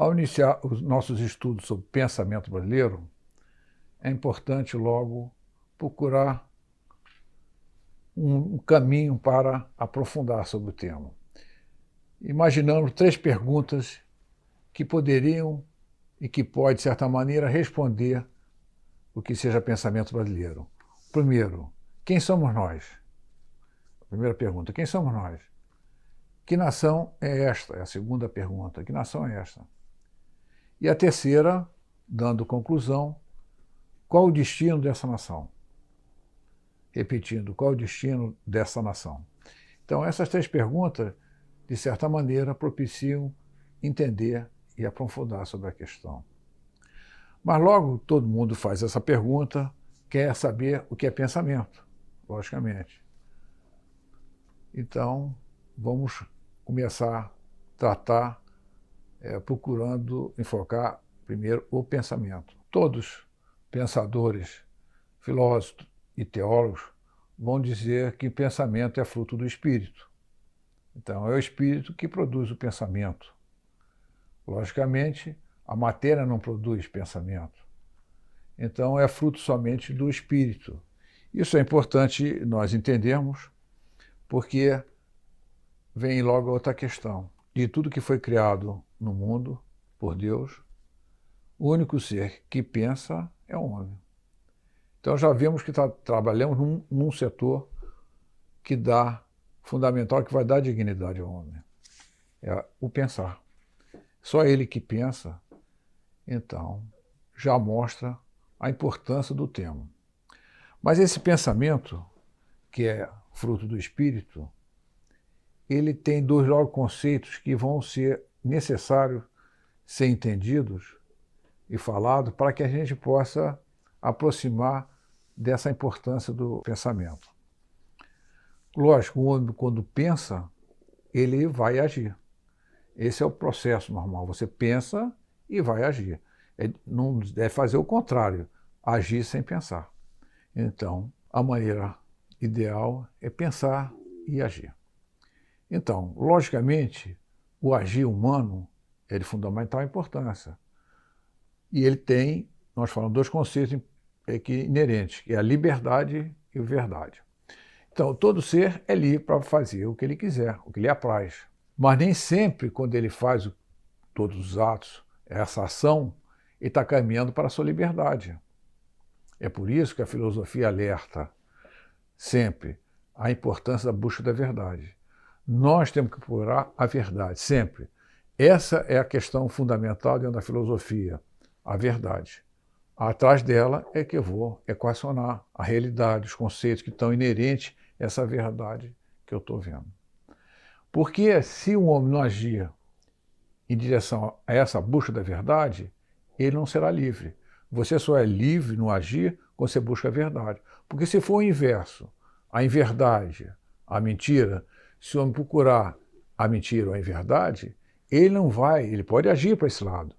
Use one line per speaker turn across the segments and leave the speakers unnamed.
Ao iniciar os nossos estudos sobre pensamento brasileiro, é importante logo procurar um caminho para aprofundar sobre o tema. Imaginamos 3 perguntas que poderiam e que pode, de certa maneira, responder o que seja pensamento brasileiro. Primeiro, quem somos nós? Primeira pergunta, quem somos nós? Que nação é esta? É a segunda pergunta, que nação é esta? E a terceira, dando conclusão, qual o destino dessa nação? Repetindo, qual o destino dessa nação? Então, essas 3 perguntas, de certa maneira, propiciam entender e aprofundar sobre a questão. Mas logo todo mundo faz essa pergunta, quer saber o que é pensamento, logicamente. Então, vamos começar a tratar, procurando enfocar primeiro o pensamento. Todos pensadores, filósofos e teólogos vão dizer que pensamento é fruto do espírito. Então, é o espírito que produz o pensamento. Logicamente, a matéria não produz pensamento. Então, é fruto somente do espírito. Isso é importante nós entendermos, porque vem logo outra questão. De tudo que foi criado no mundo por Deus, o único ser que pensa é o homem. Então, já vemos que trabalhamos num setor que dá, fundamental, que vai dar dignidade ao homem. É o pensar. Só ele que pensa, então, já mostra a importância do tema. Mas esse pensamento, que é fruto do espírito, ele tem 2 logo conceitos que vão ser necessários ser entendidos e falados para que a gente possa aproximar dessa importância do pensamento. Lógico, o homem, quando pensa, ele vai agir. Esse é o processo normal. Você pensa e vai agir. Não deve fazer o contrário, agir sem pensar. Então, a maneira ideal é pensar e agir. Então, logicamente, o agir humano é de fundamental importância. E ele tem, nós falamos, 2 conceitos inerentes, que é a liberdade e a verdade. Então, todo ser é livre para fazer o que ele quiser, o que lhe apraz. Mas nem sempre, quando ele faz todos os atos, essa ação, ele está caminhando para a sua liberdade. É por isso que a filosofia alerta sempre a importância da busca da verdade. Nós temos que procurar a verdade, sempre. Essa é a questão fundamental dentro da filosofia, a verdade. Atrás dela é que eu vou equacionar a realidade, os conceitos que estão inerentes a essa verdade que eu estou vendo. Porque se o homem não agir em direção a essa busca da verdade, ele não será livre. Você só é livre no agir quando você busca a verdade. Porque se for o inverso, a inverdade, a mentira, se o homem procurar a mentira ou a inverdade, ele pode agir para esse lado,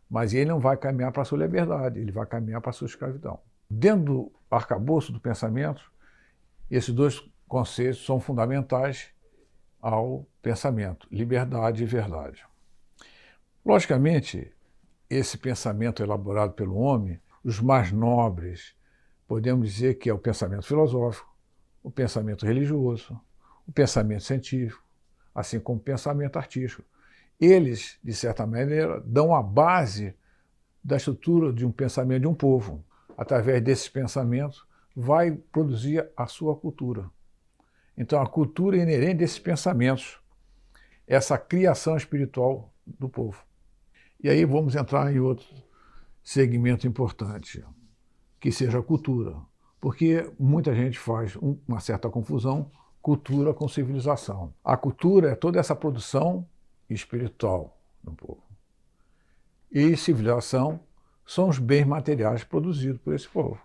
mas ele não vai caminhar para a sua liberdade, ele vai caminhar para a sua escravidão. Dentro do arcabouço do pensamento, esses 2 conceitos são fundamentais ao pensamento, liberdade e verdade. Logicamente, esse pensamento elaborado pelo homem, os mais nobres, podemos dizer que é o pensamento filosófico, o pensamento religioso, o pensamento científico, assim como o pensamento artístico. Eles, de certa maneira, dão a base da estrutura de um pensamento de um povo. Através desses pensamentos, vai produzir a sua cultura. Então, a cultura é inerente desses pensamentos, essa criação espiritual do povo. E aí vamos entrar em outro segmento importante, que seja a cultura. Porque muita gente faz uma certa confusão, cultura com civilização. A cultura é toda essa produção espiritual do povo. E civilização são os bens materiais produzidos por esse povo,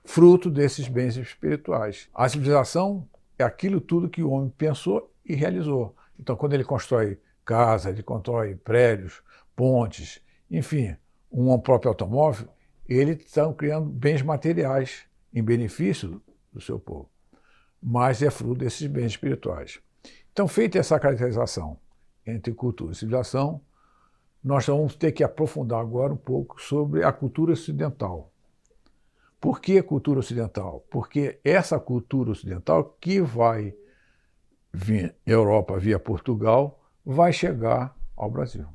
fruto desses bens espirituais. A civilização é aquilo tudo que o homem pensou e realizou. Então, quando ele constrói casa, ele constrói prédios, pontes, enfim, um próprio automóvel, ele está criando bens materiais em benefício do seu povo. Mas é fruto desses bens espirituais. Então, feita essa caracterização entre cultura e civilização, nós vamos ter que aprofundar agora um pouco sobre a cultura ocidental. Por que cultura ocidental? Porque essa cultura ocidental que vai vir Europa via Portugal vai chegar ao Brasil,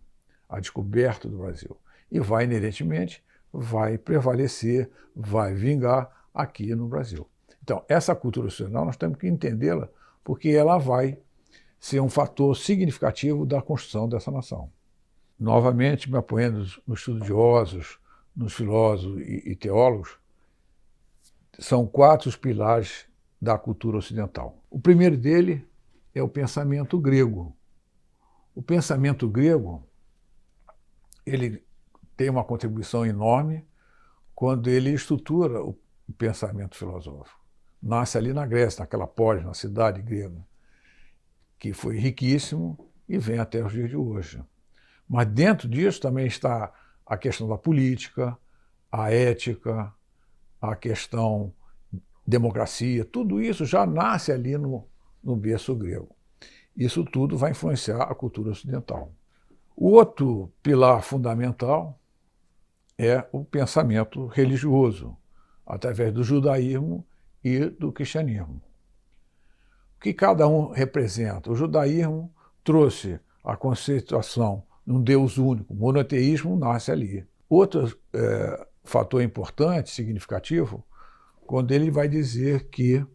a descoberta do Brasil. E vai, inerentemente, vai prevalecer, vai vingar aqui no Brasil. Então, essa cultura ocidental nós temos que entendê-la porque ela vai ser um fator significativo da construção dessa nação. Novamente, me apoiando nos estudiosos, nos filósofos e teólogos, são 4 os pilares da cultura ocidental. O primeiro dele é o pensamento grego. O pensamento grego, ele tem uma contribuição enorme quando ele estrutura o pensamento filosófico. Nasce ali na Grécia, naquela polis, na cidade grega, que foi riquíssimo e vem até os dias de hoje. Mas dentro disso também está a questão da política, a ética, a questão democracia, tudo isso já nasce ali no berço grego. Isso tudo vai influenciar a cultura ocidental. O outro pilar fundamental é o pensamento religioso, através do judaísmo e do cristianismo. O que cada um representa? O judaísmo trouxe a conceituação de um Deus único, o monoteísmo nasce ali. Outro fator importante, significativo, quando ele vai dizer que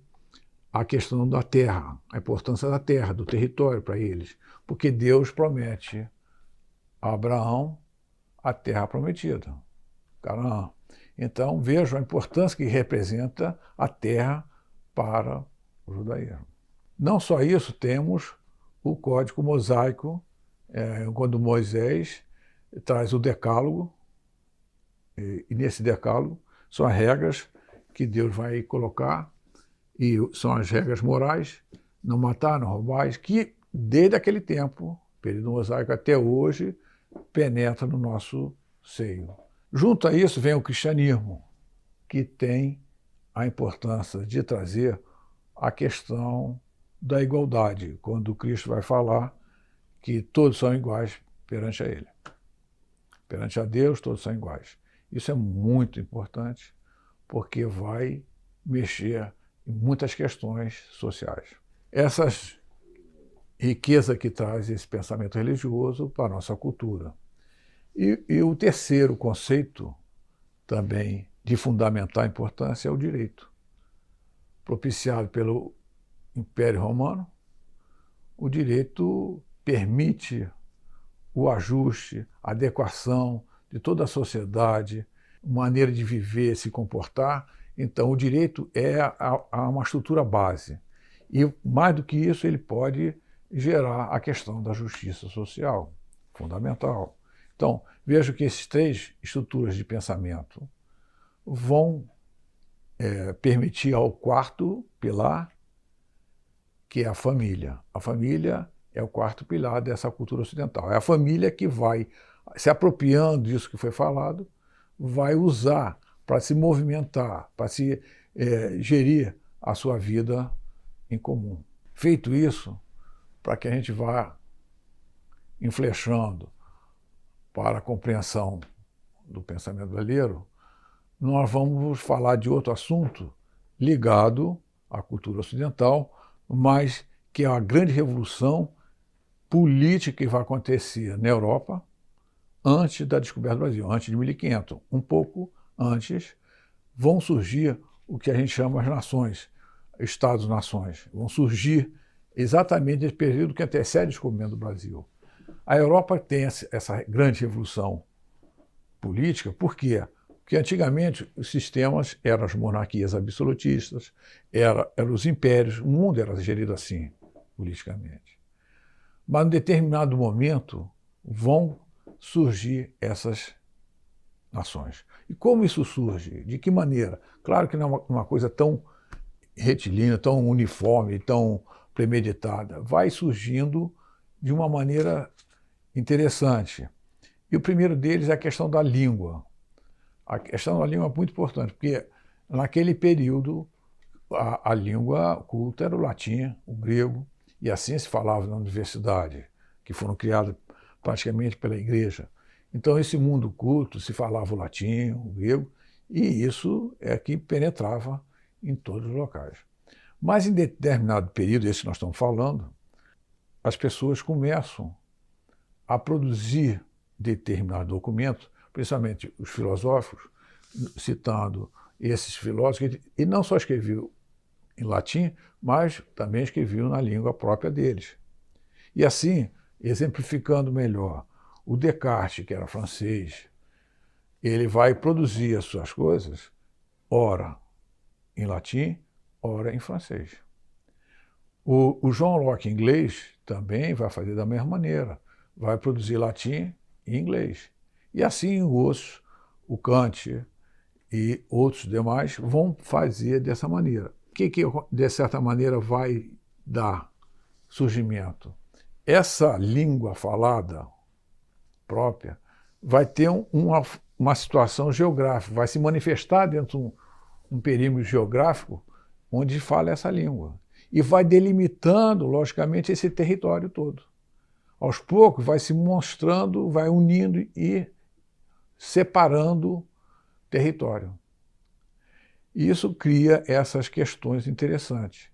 a questão da terra, a importância da terra, do território para eles, porque Deus promete a Abraão a terra prometida, Canaã. Então vejam a importância que representa a terra para o judaísmo. Não só isso, temos o Código Mosaico, quando Moisés traz o Decálogo, e nesse Decálogo são as regras que Deus vai colocar, e são as regras morais, não matar, não roubar, que desde aquele tempo, período mosaico até hoje, penetra no nosso seio. Junto a isso vem o cristianismo, que tem a importância de trazer a questão da igualdade, quando Cristo vai falar que todos são iguais perante a Ele. Perante a Deus, todos são iguais. Isso é muito importante, porque vai mexer em muitas questões sociais. Essas riqueza que traz esse pensamento religioso para a nossa cultura. E o terceiro conceito, também de fundamental importância, é o direito. Propiciado pelo Império Romano, o direito permite o ajuste, a adequação de toda a sociedade, maneira de viver, se comportar. Então, o direito é uma estrutura base. E, mais do que isso, ele pode gerar a questão da justiça social, fundamental. Então, vejo que esses 3 estruturas de pensamento vão permitir ao 4º pilar, que é a família. A família é o 4º pilar dessa cultura ocidental. É a família que vai, se apropriando disso que foi falado, vai usar para se movimentar, para se gerir a sua vida em comum. Feito isso, para que a gente vá enflechando para a compreensão do pensamento brasileiro, nós vamos falar de outro assunto ligado à cultura ocidental, mas que é a grande revolução política que vai acontecer na Europa antes da descoberta do Brasil, antes de 1500. Um pouco antes, vão surgir o que a gente chama as nações, Estados-nações. Vão surgir exatamente nesse período que antecede o descobrimento do Brasil. A Europa tem essa grande revolução política, por quê? Porque antigamente os sistemas eram as monarquias absolutistas, eram os impérios, o mundo era gerido assim, politicamente. Mas, em determinado momento, vão surgir essas nações. E como isso surge? De que maneira? Claro que não é uma coisa tão retilínea, tão uniforme, tão premeditada. Vai surgindo de uma maneira interessante. E o primeiro deles é a questão da língua. A questão da língua é muito importante, porque naquele período a língua culta era o latim, o grego, e assim se falava na universidade, que foram criadas praticamente pela igreja. Então, esse mundo culto se falava o latim, o grego, e isso é que penetrava em todos os locais. Mas em determinado período, esse que nós estamos falando, as pessoas começam a produzir determinados documentos, principalmente os filosóficos, citando esses filósofos, e não só escreviam em latim, mas também escreviam na língua própria deles. E assim, exemplificando melhor, o Descartes, que era francês, ele vai produzir as suas coisas, ora em latim, ora em francês. O John Locke, inglês, também vai fazer da mesma maneira. Vai produzir latim e inglês. E assim os, o Kant e outros demais vão fazer dessa maneira. O que, de certa maneira, vai dar surgimento? Essa língua falada própria vai ter uma situação geográfica, vai se manifestar dentro de um perímetro geográfico onde fala essa língua. E vai delimitando, logicamente, esse território todo. Aos poucos vai se mostrando, vai unindo e separando território. E isso cria essas questões interessantes.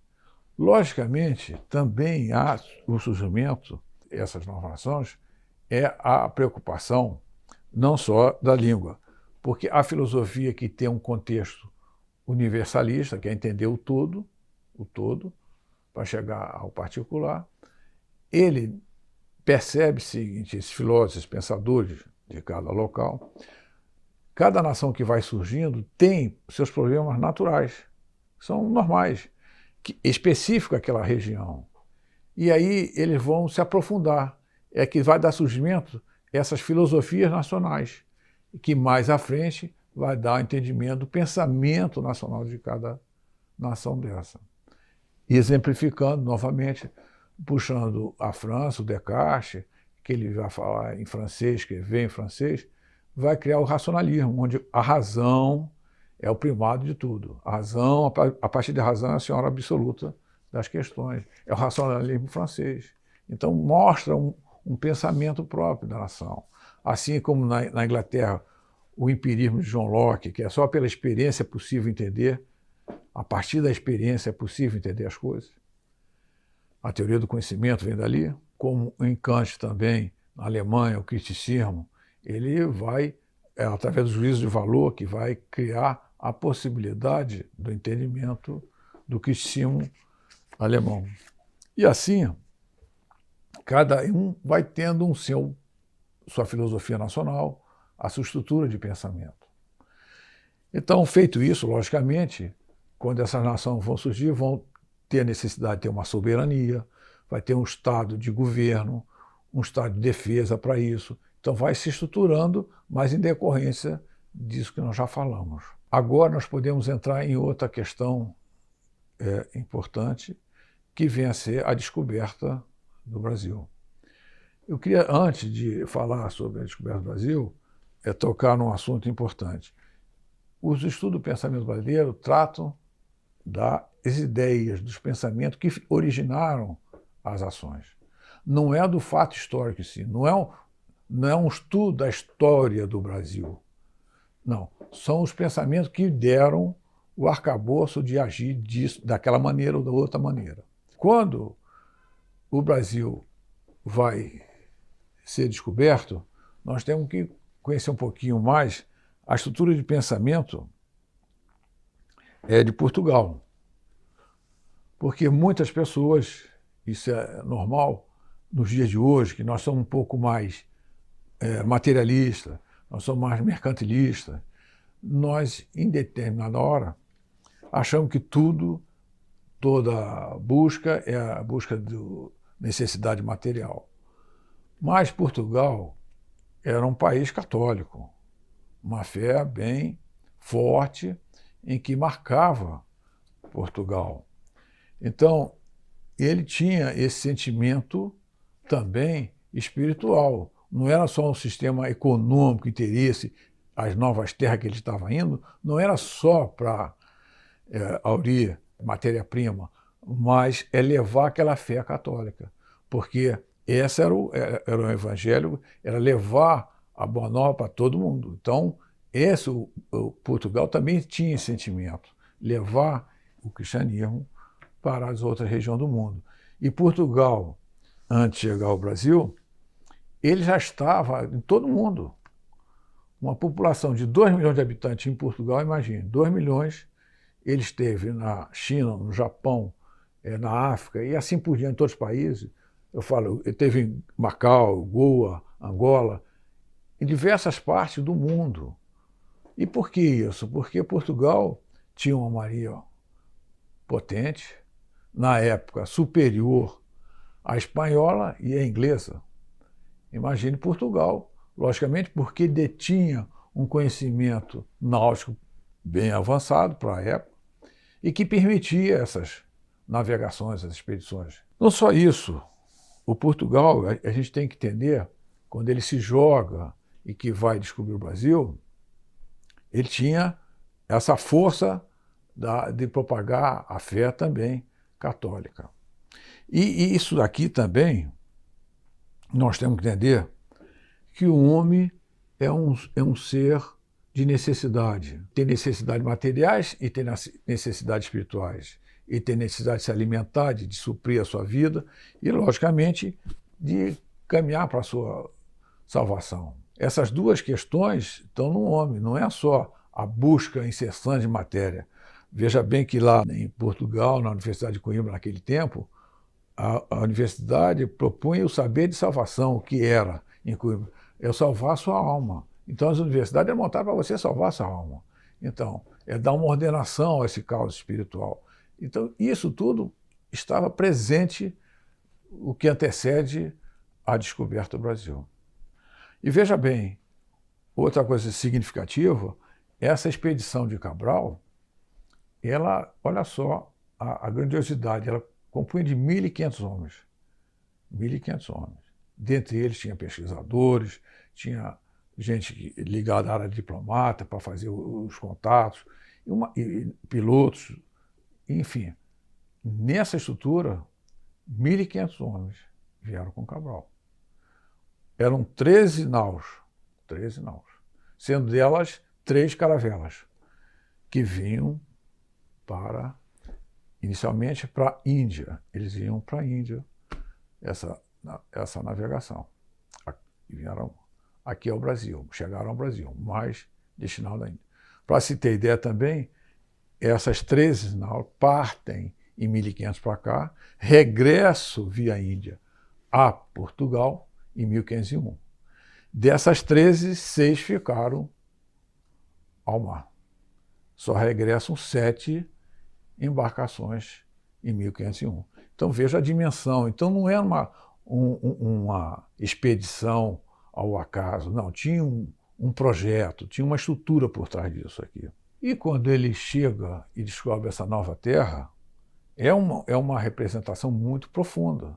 Logicamente, também há o surgimento, essas inovações, é a preocupação não só da língua, porque a filosofia que tem um contexto universalista, que é entender o todo, para chegar ao particular, ele percebe o seguinte, esses filósofos, esses pensadores de cada local, cada nação que vai surgindo tem seus problemas naturais, são normais, específicos àquela região. E aí eles vão se aprofundar, é que vai dar surgimento essas filosofias nacionais, que mais à frente vai dar entendimento do pensamento nacional de cada nação dessa. E exemplificando novamente, puxando a França, o Descartes, que ele vai falar em francês, escrever em francês, vai criar o racionalismo, onde a razão é o primado de tudo. A razão, a partir da razão, é a senhora absoluta das questões. É o racionalismo francês. Então mostra um pensamento próprio da nação. Assim como na Inglaterra, o empirismo de John Locke, que é só pela experiência possível entender, a partir da experiência é possível entender as coisas. A teoria do conhecimento vem dali, como em Kant também, na Alemanha, o criticismo, ele vai, através do juízo de valor, que vai criar a possibilidade do entendimento do criticismo alemão. E assim, cada um vai tendo sua filosofia nacional, a sua estrutura de pensamento. Então, feito isso, logicamente, quando essas nações vão surgir, vão ter a necessidade de ter uma soberania, vai ter um estado de governo, um estado de defesa para isso. Então vai se estruturando, mas em decorrência disso que nós já falamos. Agora nós podemos entrar em outra questão importante, que vem a ser a descoberta do Brasil. Eu queria, antes de falar sobre a descoberta do Brasil, tocar num assunto importante. Os estudos do pensamento brasileiro tratam das ideias, dos pensamentos que originaram as ações. Não é do fato histórico em si, não é um estudo da história do Brasil. Não, são os pensamentos que deram o arcabouço de agir daquela maneira ou da outra maneira. Quando o Brasil vai ser descoberto, nós temos que conhecer um pouquinho mais a estrutura de pensamento de Portugal. Porque muitas pessoas, isso é normal nos dias de hoje, que nós somos um pouco mais materialistas, nós somos mais mercantilistas, nós, em determinada hora, achamos que toda busca é a busca da necessidade material. Mas Portugal era um país católico, uma fé bem forte em que marcava Portugal. Então, ele tinha esse sentimento também espiritual. Não era só um sistema econômico, interesse, as novas terras que ele estava indo, não era só para aurir matéria-prima, mas levar aquela fé católica. Porque esse era o evangelho, era levar a boa nova para todo mundo. Então, o Portugal também tinha esse sentimento, levar o cristianismo para as outras regiões do mundo. E Portugal, antes de chegar ao Brasil, ele já estava em todo mundo. Uma população de 2 milhões de habitantes em Portugal, imagine, 2 milhões, ele esteve na China, no Japão, na África e assim por diante, em todos os países. Eu falo, ele esteve em Macau, Goa, Angola, em diversas partes do mundo. E por que isso? Porque Portugal tinha uma marinha potente, na época superior à espanhola e à inglesa. Imagine Portugal, logicamente, porque detinha um conhecimento náutico bem avançado para a época e que permitia essas navegações, essas expedições. Não só isso, o Portugal, a gente tem que entender, quando ele se joga e que vai descobrir o Brasil, ele tinha essa força de propagar a fé também católica. E isso daqui também, nós temos que entender que o homem é um ser de necessidade. Tem necessidades materiais e tem necessidades espirituais. E tem necessidade de se alimentar, de suprir a sua vida e, logicamente, de caminhar para a sua salvação. Essas duas questões estão no homem, não é só a busca incessante de matéria. Veja bem que lá em Portugal, na Universidade de Coimbra, naquele tempo, a universidade propunha o saber de salvação, o que era em Coimbra. É salvar a sua alma. Então, as universidades eram montadas para você salvar a sua alma. Então, é dar uma ordenação a esse caos espiritual. Então, isso tudo estava presente, o que antecede a descoberta do Brasil. E veja bem, outra coisa significativa, essa expedição de Cabral, ela, olha só a grandiosidade, ela compunha de 1.500 homens. 1.500 homens. Dentre eles tinha pesquisadores, tinha gente ligada à área diplomata para fazer os contatos, e pilotos, enfim. Nessa estrutura, 1.500 homens vieram com Cabral. Eram 13 naus, sendo delas 3 caravelas, que vinham inicialmente para a Índia. Eles iam para a Índia, essa navegação. E vieram aqui ao Brasil, chegaram ao Brasil, mas destinados à Índia. Para se ter ideia também, essas 13 naus partem em 1500 para cá, regresso via Índia a Portugal em 1501. Dessas 13, 6 ficaram ao mar. Só regressam 7 embarcações em 1501. Então veja a dimensão. Então não era uma expedição ao acaso, não. Tinha um projeto, tinha uma estrutura por trás disso aqui. E quando ele chega e descobre essa nova terra, é uma representação muito profunda.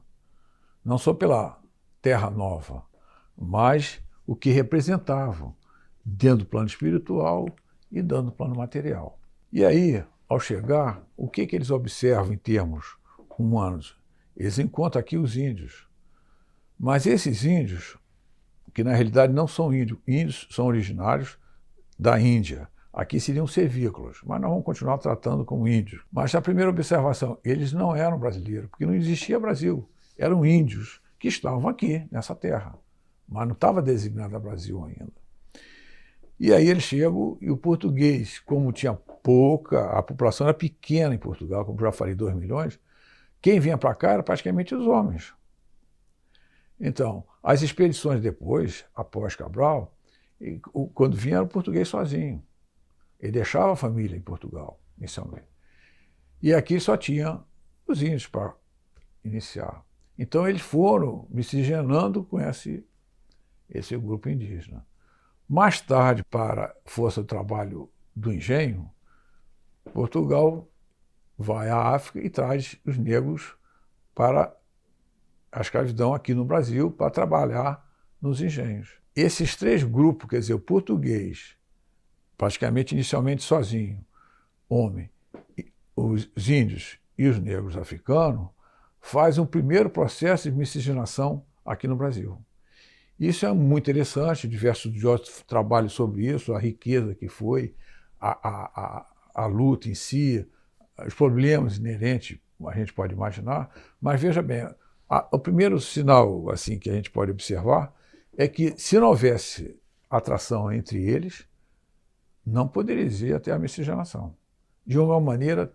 Não só pela terra nova, mas o que representava dentro do plano espiritual e dentro do plano material. E aí, ao chegar, o que eles observam em termos humanos? Eles encontram aqui os índios. Mas esses índios, que na realidade não são índios são originários da Índia. Aqui seriam servícolas, mas nós vamos continuar tratando como índios. Mas a primeira observação, eles não eram brasileiros, porque não existia Brasil. Eram índios que estavam aqui, nessa terra, mas não estava designado a Brasil ainda. E aí eles chegam e o português, como tinha a população era pequena em Portugal, como já falei, 2 milhões, quem vinha para cá era praticamente os homens. Então, as expedições depois, após Cabral, quando vinha era o português sozinho. Ele deixava a família em Portugal, inicialmente. E aqui só tinha os índios para iniciar. Então eles foram miscigenando com esse grupo indígena. Mais tarde, para a força do trabalho do engenho, Portugal vai à África e traz os negros para a escravidão aqui no Brasil para trabalhar nos engenhos. Esses 3 grupos, quer dizer, o português, praticamente inicialmente sozinho, homem, os índios e os negros africanos, faz um primeiro processo de miscigenação aqui no Brasil. Isso é muito interessante, diversos estudiosos trabalham sobre isso, a riqueza que foi, a luta em si, os problemas inerentes, a gente pode imaginar, mas veja bem, o primeiro sinal assim que a gente pode observar é que se não houvesse atração entre eles, não poderia existir até a miscigenação. De uma maneira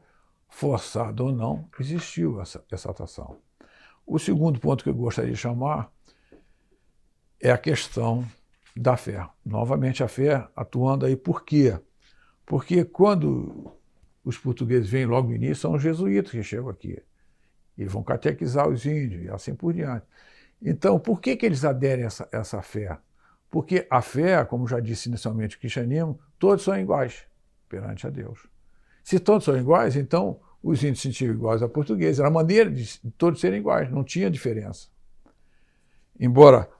forçada ou não, existiu essa atração. O segundo ponto que eu gostaria de chamar é a questão da fé. Novamente a fé atuando aí por quê? Porque quando os portugueses vêm logo no início, são os jesuítas que chegam aqui. E vão catequizar os índios e assim por diante. Então, por que eles aderem a essa fé? Porque a fé, como já disse inicialmente o cristianismo, todos são iguais perante a Deus. Se todos são iguais, então os índios se sentiam iguais a portugueses. Era a maneira de todos serem iguais, não tinha diferença. Embora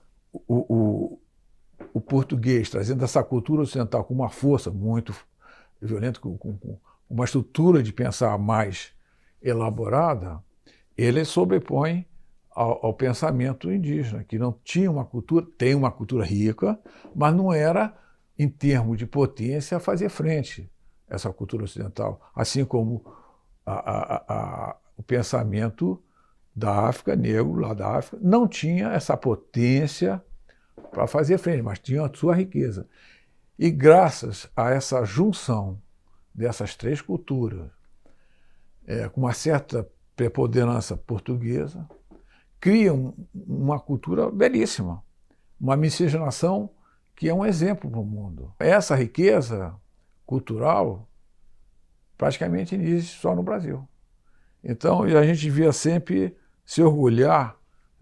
o português, trazendo essa cultura ocidental com uma força muito violenta, com uma estrutura de pensar mais elaborada, ele sobrepõe ao pensamento indígena, que não tinha uma cultura, tem uma cultura rica, mas não era, em termos de potência, a fazer frente a essa cultura ocidental, assim como o pensamento da África, negro lá da África, não tinha essa potência para fazer frente, mas tinha a sua riqueza. E graças a essa junção dessas três culturas, com uma certa preponderância portuguesa, criam uma cultura belíssima, uma miscigenação que é um exemplo para o mundo. Essa riqueza cultural praticamente existe só no Brasil. Então a gente devia sempre se orgulhar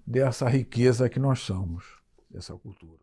dessa riqueza que nós somos, dessa cultura.